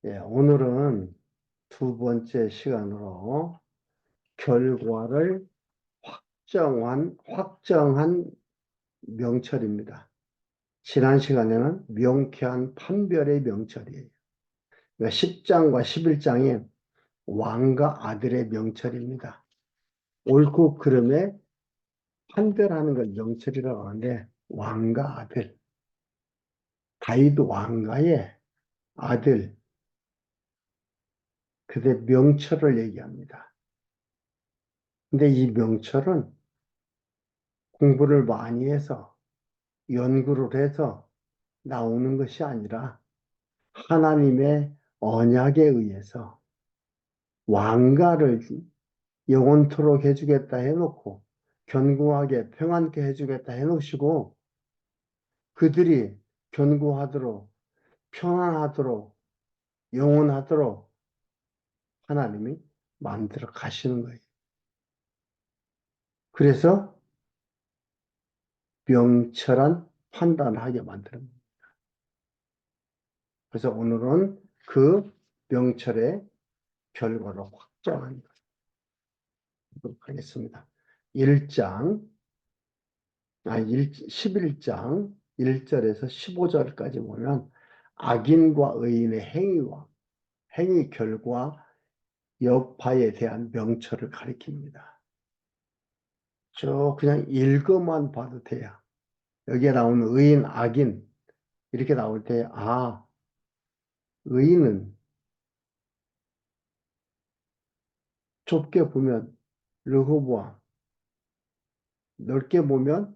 예, 오늘은 두 번째 시간으로 결과를 확정한 명철입니다. 지난 시간에는 명쾌한 판별의 명철이에요. 그러니까 10장과 11장이 왕과 아들의 명철입니다. 옳고 그름에 판별하는 걸 명철이라고 하는데, 왕과 아들, 다윗 왕가의 아들, 그의 명철을 얘기합니다. 근데 이 명철은 공부를 많이 해서 연구를 해서 나오는 것이 아니라 하나님의 언약에 의해서 왕가를 영원토록 해주겠다 해놓고 견고하게 평안케 해주겠다 해놓으시고 그들이 견고하도록 평안하도록 영원하도록 하나님이 만들어 가시는 거예요. 그래서 명철한 판단을 하게 만드는 거예요. 그래서 오늘은 그 명철의 결과를 확정하는 하겠습니다. 1장, 11장 1절에서 15절까지 보면 악인과 의인의 행위 결과 여파에 대한 명철을 가리킵니다. 그냥 읽어만 봐도 돼요. 여기에 나오는 의인, 악인 이렇게 나올 때 의인은 좁게 보면 르호보암, 넓게 보면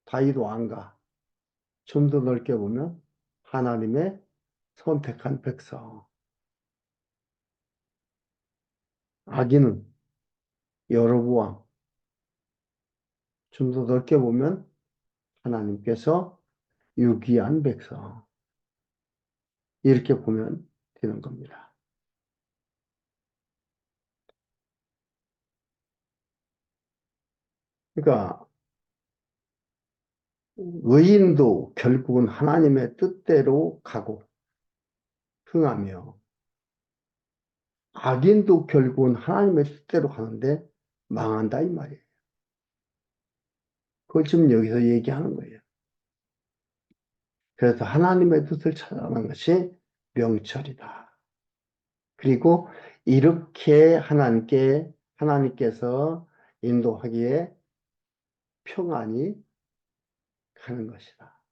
다윗 왕가, 좀 더 넓게 보면 하나님의 선택한 백성. 악인은 여로보암, 좀 더 넓게 보면 하나님께서 유기한 백성. 이렇게 보면 되는 겁니다. 그러니까 의인도 결국은 하나님의 뜻대로 가고 흥하며 악인도 결국은 하나님의 뜻대로 가는데 망한다 이 말이에요. 그걸 지금 여기서 얘기하는 거예요. 그래서 하나님의 뜻을 찾아가는 것이 명철이다. 그리고 이렇게 하나님께서 인도하기에 평안이 가는 것이다.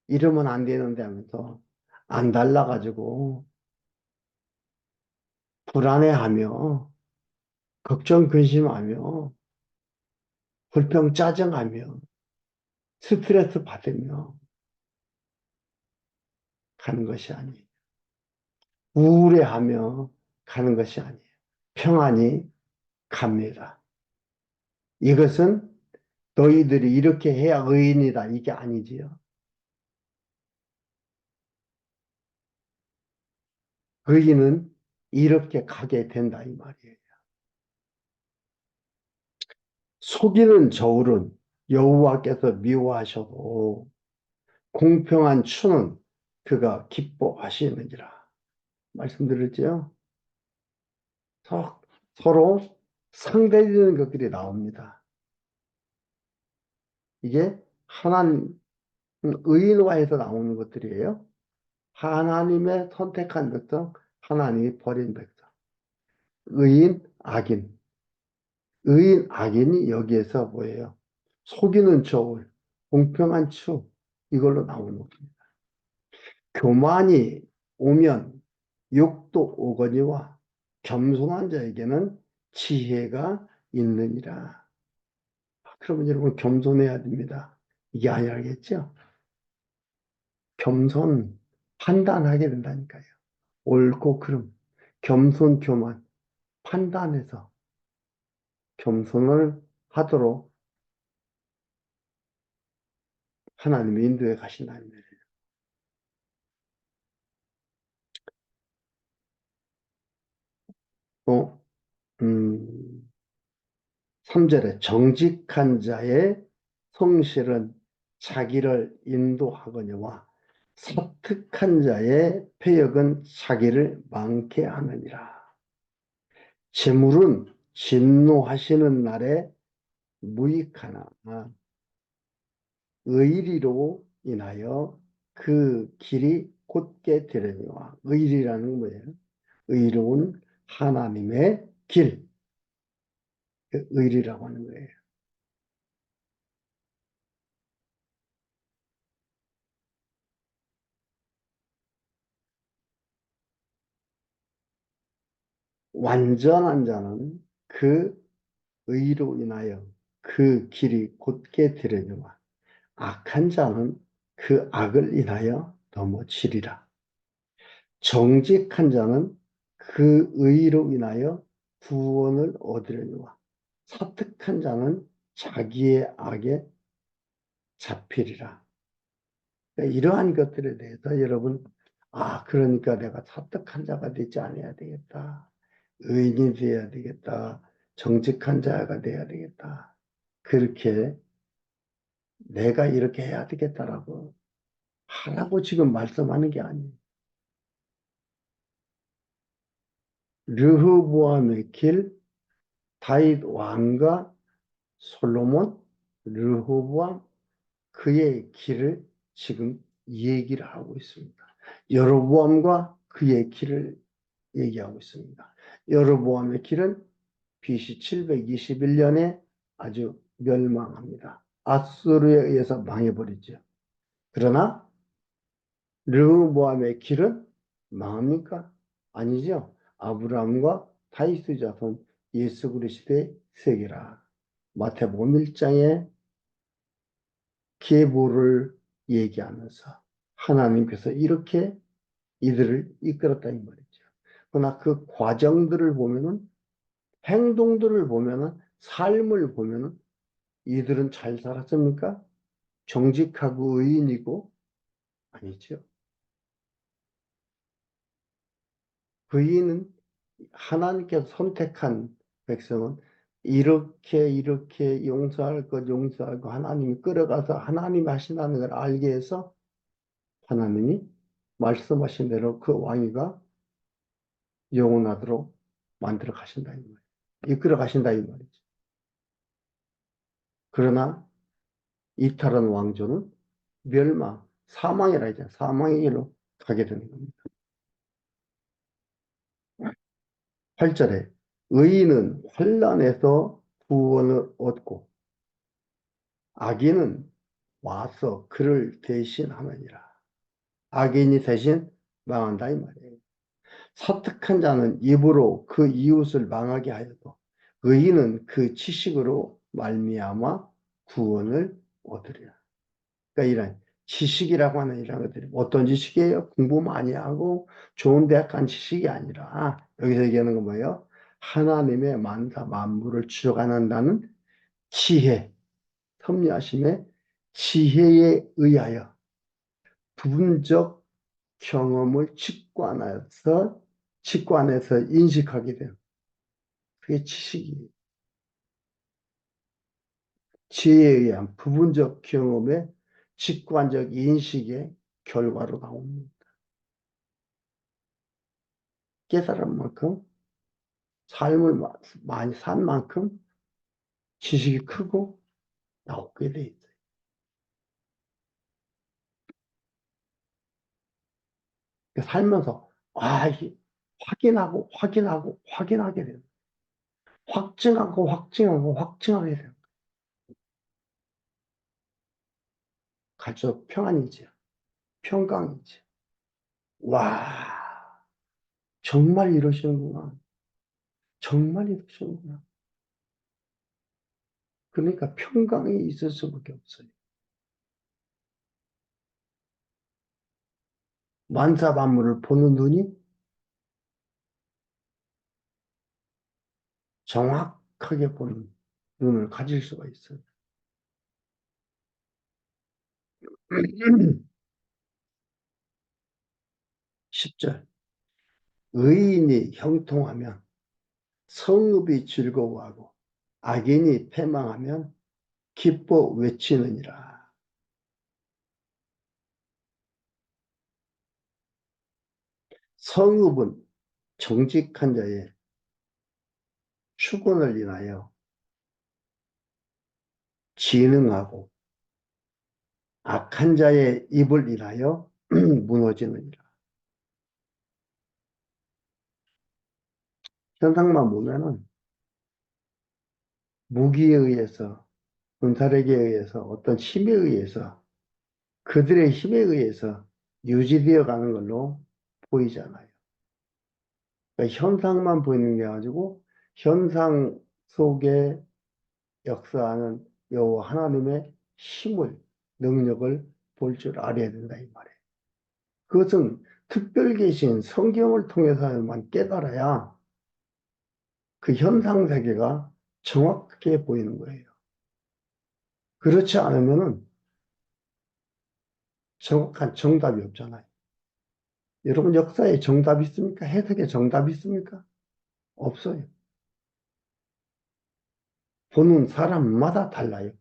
이러면 안 되는데 하면서 안 달라가지고 불안해하며 걱정 근심하며 불평 짜증하며 스트레스 받으며 가는 것이 아니에요. 우울해하며 가는 것이 아니에요. 평안히 갑니다. 이것은 너희들이 이렇게 해야 의인이다 이게 아니지요. 의인은 이렇게 가게 된다 이 말이에요. 속이는 저울은 여호와께서 미워하셔도 공평한 추는 그가 기뻐하시느니라. 말씀드렸죠? 서로 상대되는 것들이 나옵니다. 이게 하나님, 의인화해서 나오는 것들이에요. 하나님의 선택한 백성, 하나님이 버린 백성. 의인, 악인. 의인, 악인이 여기에서 뭐예요? 속이는 저울, 공평한 추, 이걸로 나오는 겁니다. 교만이 오면 욕도 오거니와 겸손한 자에게는 지혜가 있느니라. 그러면 여러분 겸손해야 됩니다. 이게 아니라겠죠? 겸손, 판단하게 된다니까요. 옳고 그름, 겸손, 교만, 판단해서 겸손을 하도록 하나님이 인도해 가신다는 거예요. 3절에 정직한 자의 성실은 자기를 인도하거니와 사특한 자의 패역은 자기를 많게 하느니라. 재물은 진노하시는 날에 무익하나 의리로 인하여 그 길이 곧게 되려니와. 의리라는 건 뭐예요? 의로운 하나님의 길, 그 의리라고 하는 거예요. 완전한 자는 그 의로 인하여 그 길이 곧게 되려니와 악한 자는 그 악을 인하여 넘어지리라. 정직한 자는 그 의로 인하여 구원을 얻으려니와 사특한 자는 자기의 악에 잡히리라. 그러니까 이러한 것들에 대해서 여러분, 그러니까 내가 사특한 자가 되지 않아야 되겠다. 의인이 되어야 되겠다. 정직한 자가 되어야 되겠다. 그렇게 내가 이렇게 해야 되겠다라고 하라고 지금 말씀하는 게 아니에요. 르호보암의 길, 다윗 왕과 솔로몬, 르호보암, 그의 길을 지금 얘기를 하고 있습니다. 여로보암과 그의 길을 얘기하고 있습니다. 여로보암의 길은 BC 721년에 아주 멸망합니다. 아수르에 의해서 망해버리죠. 그러나 르호보암의 길은 망합니까? 아니죠. 아브라함과 다윗의 자손 예수 그리스도의 세계라. 마태복음 1장에 계보를 얘기하면서 하나님께서 이렇게 이들을 이끌었다 이 말이죠. 그러나 그 과정들을 보면은 행동들을 보면은 삶을 보면은 이들은 잘 살았습니까? 정직하고 의인이고 아니죠. 의인은 하나님께서 선택한 백성은 이렇게 용서할 것 용서하고 하나님이 끌어가서 하나님 하신다는 걸 알게 해서 하나님이 말씀하신 대로 그 왕위가 영원하도록 만들어 가신다 이 말이에요. 이끌어 가신다 이 말이죠. 그러나 이탈한 왕조는 멸망, 사망이라 하죠. 사망의 길로 가게 되는 겁니다. 8절에 의인은 환난에서 구원을 얻고 악인은 와서 그를 대신하느니라. 악인이 대신 망한다 이 말이에요. 사특한 자는 입으로 그 이웃을 망하게 하여도 의인은 그 지식으로 말미암아 구원을 얻으리라. 그러니까 이런 지식이라고 하는 이런 것들이 어떤 지식이에요? 공부 많이 하고 좋은 대학 간 지식이 아니라 여기서 얘기하는 건 뭐예요? 하나님의 만사 만물을 주관한다는 지혜, 섭리하심의 지혜에 의하여 부분적 경험을 직관해서 인식하게 되는 그게 지식이에요. 지혜에 의한 부분적 경험의 직관적 인식의 결과로 나옵니다. 깨달은 만큼 삶을 많이 산 만큼 지식이 크고 나오게 돼 있어요. 살면서 확인하게 돼요. 확증하게 돼요. 갈수록 평안이죠. 평강이죠. 와, 정말 이러시는구나. 정말 이러시는구나. 그러니까 평강이 있을 수밖에 없어요. 만사 만물을 보는 눈이 정확하게 보는 눈을 가질 수가 있어요. 10절. 의인이 형통하면 성읍이 즐거워하고 악인이 패망하면 기뻐 외치느니라. 성읍은 정직한 자의 축원을 인하여 진흥하고 악한 자의 입을 인하여 무너지느니라. 현상만 보면은 무기에 의해서, 군사력에 의해서, 어떤 힘에 의해서, 그들의 힘에 의해서 유지되어 가는 걸로 보이잖아요. 그러니까 현상만 보이는 게 아니고 현상 속에 역사하는 여호와 하나님의 힘을, 능력을 볼 줄 알아야 된다 이 말이에요. 그것은 특별 계신 성경을 통해서만 깨달아야 그 현상 세계가 정확하게 보이는 거예요. 그렇지 않으면은 정확한 정답이 없잖아요. 여러분 역사에 정답이 있습니까? 해석에 정답이 있습니까? 없어요. 보는 사람마다 달라요.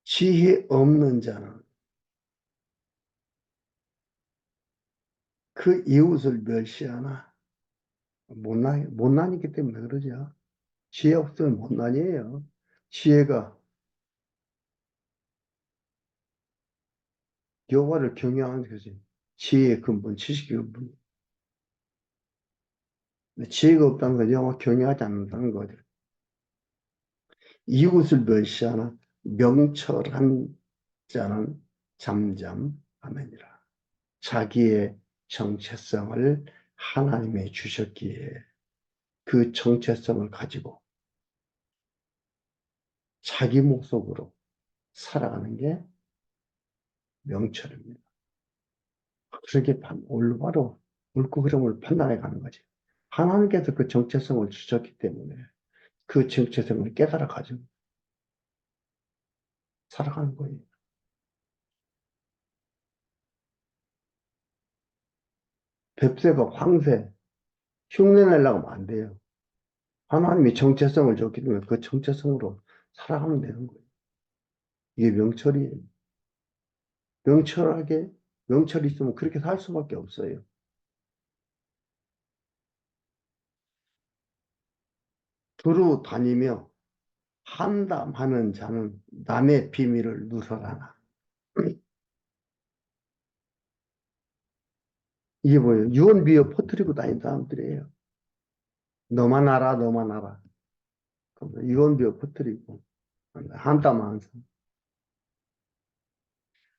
지혜 없는 자는 그 이웃을 멸시하나 못난이기 때문에 그러죠. 지혜 없으면 못난이에요. 지혜가 여호와를 경외하는 것이 지혜의 근본, 지식의 근본. 지혜가 없다는 건 여호와 경외하지 않는다는 거죠. 이웃을 멸시하나 명철한 자는 잠잠하느니라. 자기의 정체성을 하나님의 주셨기에 그 정체성을 가지고 자기 목적으로 살아가는 게 명철입니다. 그렇게 올바로 옳고 그름을 판단해 가는 거지. 하나님께서 그 정체성을 주셨기 때문에 그 정체성을 깨달아 가지고 살아가는 거예요. 뱁새가 황새, 흉내 내려고 하면 안 돼요. 하나님이 정체성을 줬기 때문에 그 정체성으로 살아가면 되는 거예요. 이게 명철이에요. 명철하게, 명철이 있으면 그렇게 살 수밖에 없어요. 두루 다니며 한담하는 자는 남의 비밀을 누설하나. 이게 뭐예요? 유언비어 퍼뜨리고 다니는 사람들이에요. 너만 알아, 너만 알아. 유언비어 퍼뜨리고 한담하는 사람.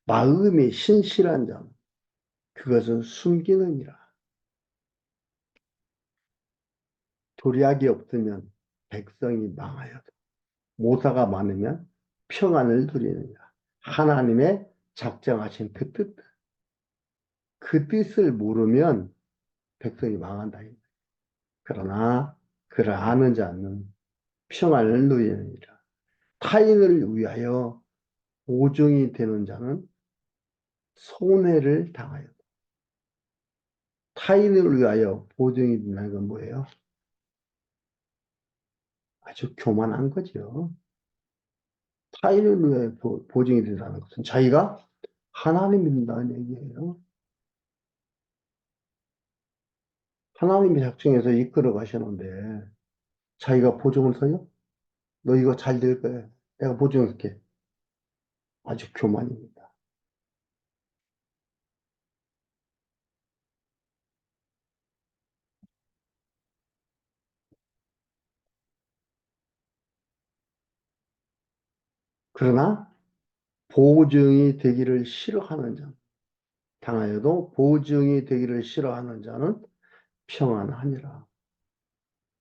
마음이 신실한 자, 그것은 숨기느니라. 도리학이 없으면 백성이 망하여도 모사가 많으면 평안을 누리느니라. 하나님의 작정하신 그 뜻, 그 뜻을 모르면 백성이 망한다. 그러나 그를 아는 자는 평안을 누리느니라. 타인을 위하여 보증이 되는 자는 손해를 당하여. 타인을 위하여 보증이 된다는 건 뭐예요? 아주 교만한 거죠. 타인을 위해 보증이 된다는 것은 자기가 하나님이 된다는 얘기예요. 하나님이 작정해서 이끌어 가시는데 자기가 보증을 서요? 너 이거 잘 될 거야. 내가 보증할게. 아주 교만입니다. 그러나 보증이 되기를 싫어하는 자, 당하여도 보증이 되기를 싫어하는 자는 평안하니라.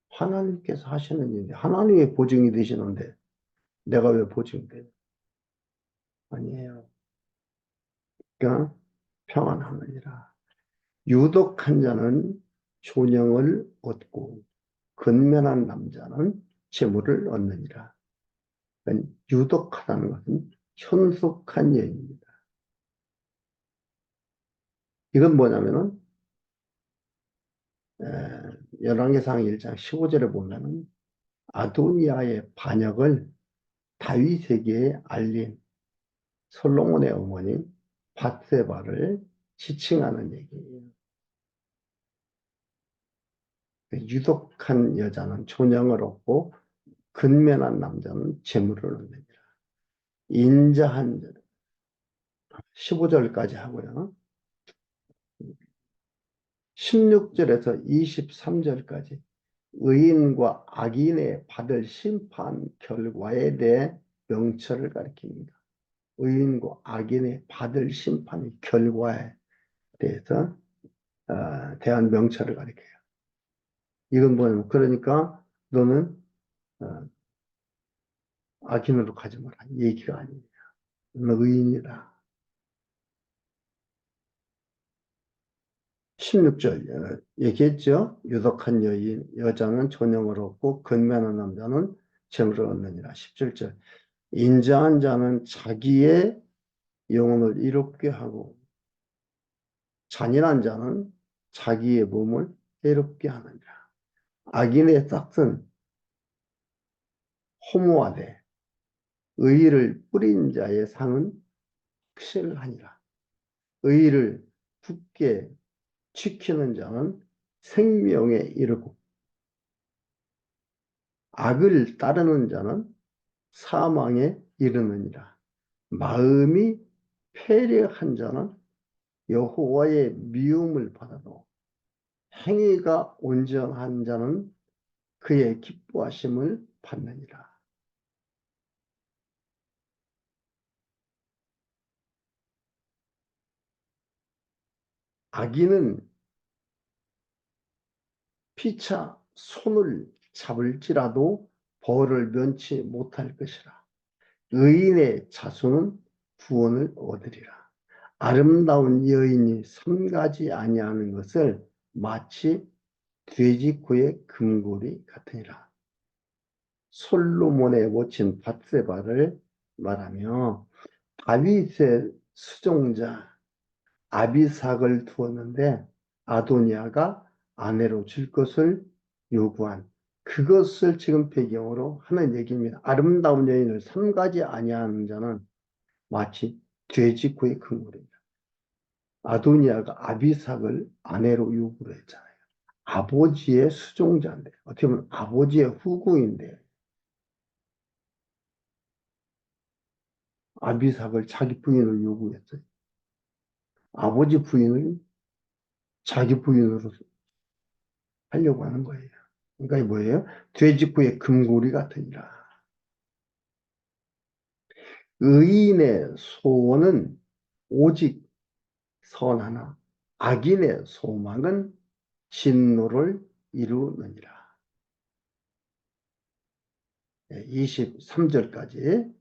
하나님께서 하시는 일이 하나님의 보증이 되시는데 내가 왜 보증이 돼? 아니에요. 그러니까 평안하느니라. 유독한 자는 존영을 얻고 근면한 남자는 재물을 얻느니라. 그러니까 유독하다는 것은 현속한 얘기입니다. 이건 뭐냐면은 열왕기상 1장 15절에 보면은 아도니아의 반역을 다윗에게 알린 솔로몬의 어머니 밧세바를 지칭하는 얘기예요. 유독한 여자는 존영을 얻고 근면한 남자는 재물을 얻느니라. 인자한 자 15절까지 하고요. 16절에서 23절까지 의인과 악인의 받을 심판 결과에 대해 명철을 가리킵니다. 의인과 악인의 받을 심판 결과에 대해서 대한 명철을 가리켜요. 이건 뭐냐면 그러니까 너는 어, 악인으로 가지 마라. 얘기가 아니에요. 너 의인이다. 16절 얘기했죠. 유독한 여자는 존영을 얻고 근면한 남자는 재물을 얻느니라. 17절 인자한 자는 자기의 영혼을 이롭게 하고 잔인한 자는 자기의 몸을 해롭게 하느니라. 악인의 싹은 허무하되 의의를 뿌린 자의 상은 확실하니라. 의의를 굳게 지키는 자는 생명에 이르고 악을 따르는 자는 사망에 이르느니라. 마음이 패력한 자는 여호와의 미움을 받아도 행위가 온전한 자는 그의 기뻐하심을 받느니라. 악인은 피차 손을 잡을지라도 벌을 면치 못할 것이라. 의인의 자손은 구원을 얻으리라. 아름다운 여인이 삼가지 아니하는 것을 마치 돼지코의 금고리 같으니라. 솔로몬의 모친 밧세바를 말하며 다윗의 수종자 아비삭을 두었는데 아도니아가 아내로 줄 것을 요구한 그것을 지금 배경으로 하는 얘기입니다. 아름다운 여인을 삼가지 아니하는 자는 마치 돼지코의 금고리입니다. 아도니아가 아비삭을 아내로 요구를 했잖아요. 아버지의 수종자인데 어떻게 보면 아버지의 후궁인데 아비삭을 자기 부인으로 요구했어요. 아버지 부인을 자기 부인으로 하려고 하는 거예요. 그러니까 이 뭐예요? 돼지코의 금고리 같으니라. 의인의 소원은 오직 선하나 악인의 소망은 진노를 이루느니라. 23절까지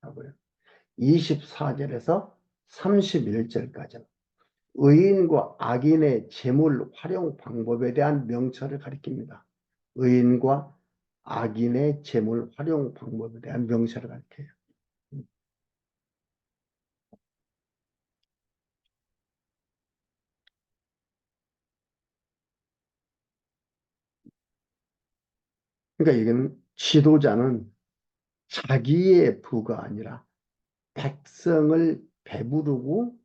하고요. 24절에서 31절까지는 의인과 악인의 재물 활용 방법에 대한 명철을 가리킵니다. 의인과 악인의 재물 활용 방법에 대한 명철을 가리켜요. 그러니까 이건 지도자는 자기의 부가 아니라 백성을 배부르고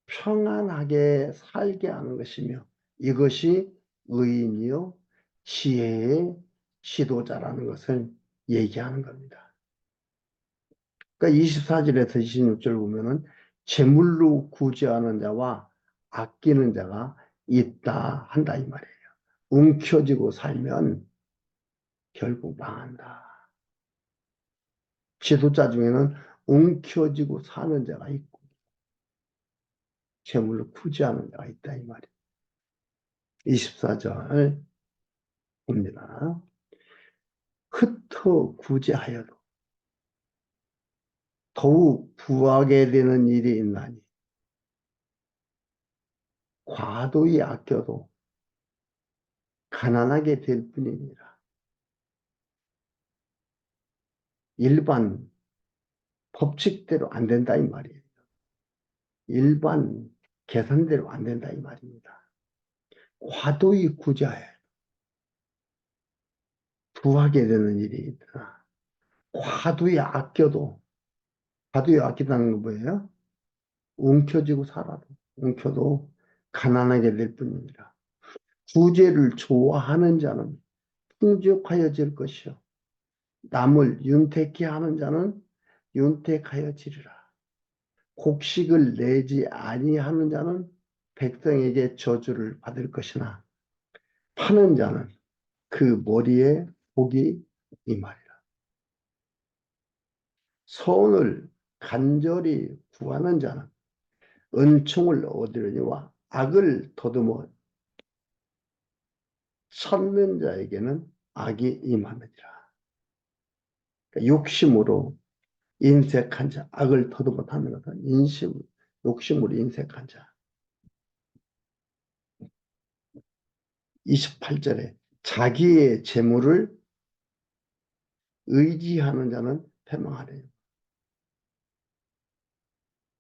평안하게 살게 하는 것이며 이것이 의인이요 지혜의 지도자라는 것을 얘기하는 겁니다. 그러니까 24절에서 26절 보면은 재물로 구제하는 자와 아끼는 자가 있다 한다 이 말이에요. 움켜쥐고 살면 결국 망한다. 지도자 중에는 움켜쥐고 사는 자가 있고 재물로 구제하는 자가 있다 이 말이에요. 24절 봅니다. 흩어 구제하여도 더욱 부하게 되는 일이 있나니 과도히 아껴도 가난하게 될 뿐이니라. 일반 법칙대로 안 된다 이 말이에요. 일반 계산대로 안 된다 이 말입니다. 과도히 구제하여 부하게 되는 일이 있더라. 과도히 아껴도, 과도히 아끼다는 건 뭐예요? 움켜쥐고 살아도, 움켜도 가난하게 될 뿐이니라. 구제를 좋아하는 자는 풍족하여질 것이요. 남을 윤택케 하는 자는 윤택하여지리라. 곡식을 내지 아니하는 자는 백성에게 저주를 받을 것이나 파는 자는 그 머리에 복이 임하리라. 선을 간절히 구하는 자는 은총을 얻으려니와 악을 더듬어 찾는 자에게는 악이 임하느니라. 그러니까 욕심으로 인색한 자, 악을 더듬어 타는 것은 욕심으로 인색한 자. 28절에 자기의 재물을 의지하는 자는 패망하래요.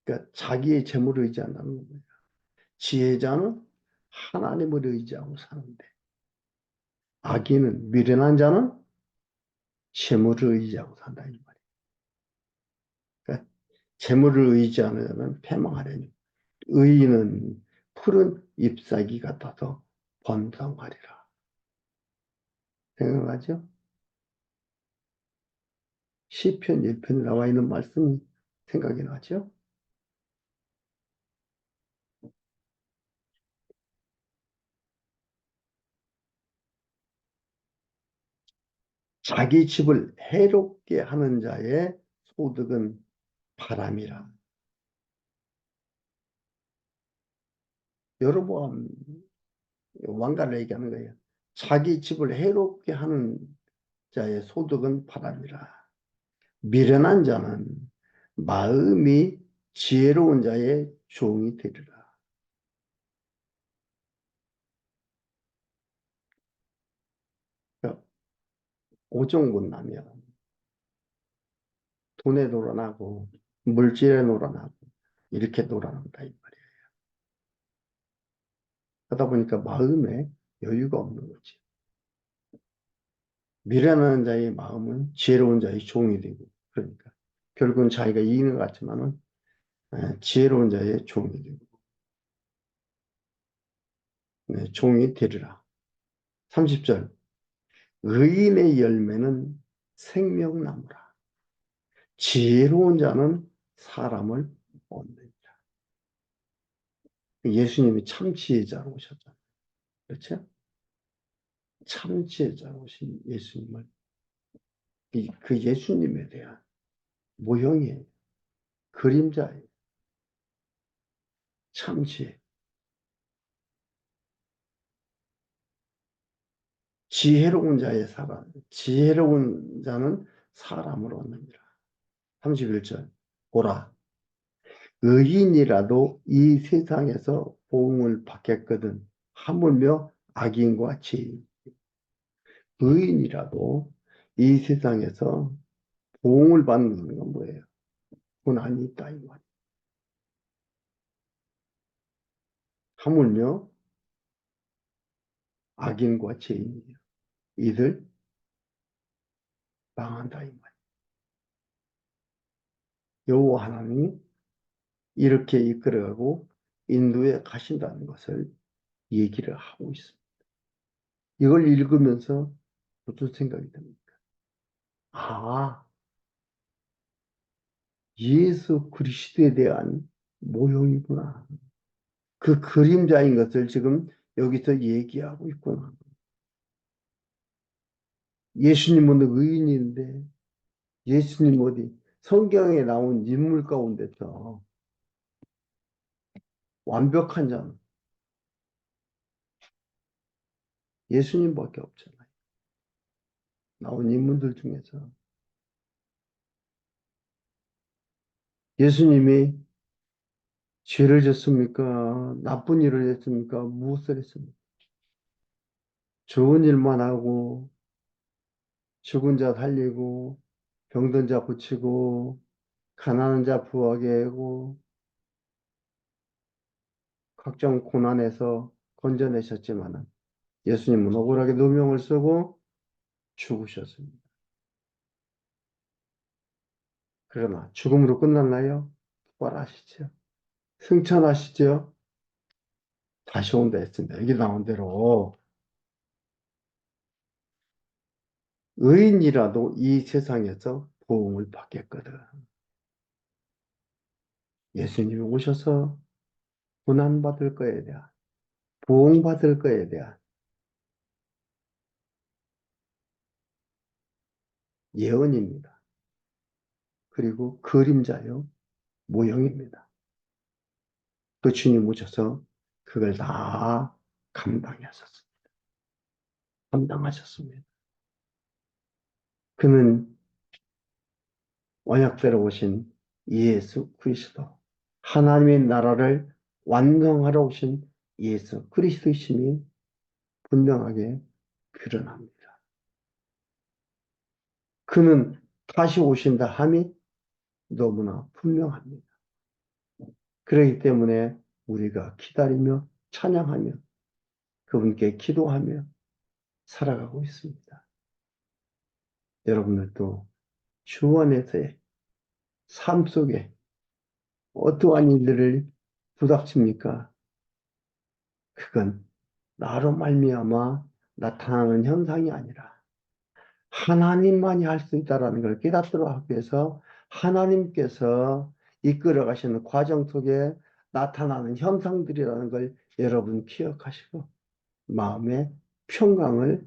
그러니까 자기의 재물을 의지한다는 거예요. 지혜자는 하나님을 의지하고 사는데 악인은 미련한 자는 재물을 의지하고 산다 이 말이에요. 그러니까 재물을 의지하는 자는 패망하려니 의인은 푸른 잎사귀 같아서 번성하리라. 생각하죠? 시편 1편에 나와 있는 말씀이 생각이 나죠? 자기 집을 해롭게 하는 자의 소득은 바람이라. 여러분, 왕가를 얘기하는 거예요. 자기 집을 해롭게 하는 자의 소득은 바람이라. 미련한 자는 마음이 지혜로운 자의 종이 되리라. 그러니까 오종분나면 돈에 놀아나고 물질에 놀아나고 이렇게 놀아난다 이 말이에요. 하다 보니까 마음에 여유가 없는 거지. 미련한 자의 마음은 지혜로운 자의 종이 되고 그러니까 결국은 자기가 이기는 것 같지만은 지혜로운 자의 종이 되고 종이 되리라. 30절 의인의 열매는 생명나무라. 지혜로운 자는 사람을 얻는다. 예수님이 참 지혜자로 오셨잖아요. 그렇죠? 참 지혜자로 오신 예수님을 그 예수님에 대한 모형이에요. 그림자예요. 참 지혜. 지혜로운 자의 사람, 지혜로운 자는 사람을 얻느니라. 31절. 보라, 의인이라도 이 세상에서 보응을 받겠거든. 하물며 악인과 죄인. 의인이라도 이 세상에서 보응을 받는 건 뭐예요? 고난이 있다, 이 말이에요. 하물며 악인과 죄인이에요. 이들 망한다, 이 말이에요. 여호와 하나님이 이렇게 이끌어가고 인도에 가신다는 것을 얘기를 하고 있습니다. 이걸 읽으면서 무슨 생각이 듭니까? 아, 예수 그리스도에 대한 모형이구나. 그 그림자인 것을 지금 여기서 얘기하고 있구나. 예수님은 의인인데 예수님 어디 성경에 나온 인물 가운데서 완벽한 자는 예수님밖에 없잖아요. 나온 인물들 중에서 예수님이 죄를 졌습니까? 나쁜 일을 했습니까? 무엇을 했습니까? 좋은 일만 하고 죽은 자 살리고 병든 자 고치고 가난한 자 부하게 하고 각종 고난에서 건져내셨지만은 예수님은 억울하게 누명을 쓰고 죽으셨습니다. 그러나 죽음으로 끝났나요? 부활하시죠. 승천하시죠. 다시 온다 했습니다. 여기 나온 대로 의인이라도 이 세상에서 보응을 받겠거든. 예수님이 오셔서 고난받을 거에 대한, 보응받을 거에 대한 예언입니다. 그리고 그림자요, 모형입니다. 그 주님 오셔서 그걸 다 감당하셨습니다. 감당하셨습니다. 그는 언약대로 오신 예수 그리스도, 하나님의 나라를 완성하러 오신 예수 그리스도이심이 분명하게 드러납니다. 그는 다시 오신다 함이 너무나 분명합니다. 그렇기 때문에 우리가 기다리며 찬양하며 그분께 기도하며 살아가고 있습니다. 여러분들도 주 안에서의 삶 속에 어떠한 일들을 부닥칩니까? 그건 나로 말미암아 나타나는 현상이 아니라 하나님만이 할 수 있다는 걸 깨닫도록 하기 위해서 하나님께서 이끌어 가시는 과정 속에 나타나는 현상들이라는 걸 여러분 기억하시고 마음의 평강을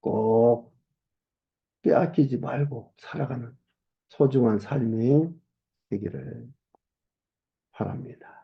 꼭 빼앗기지 말고 살아가는 소중한 삶이 되기를 바랍니다.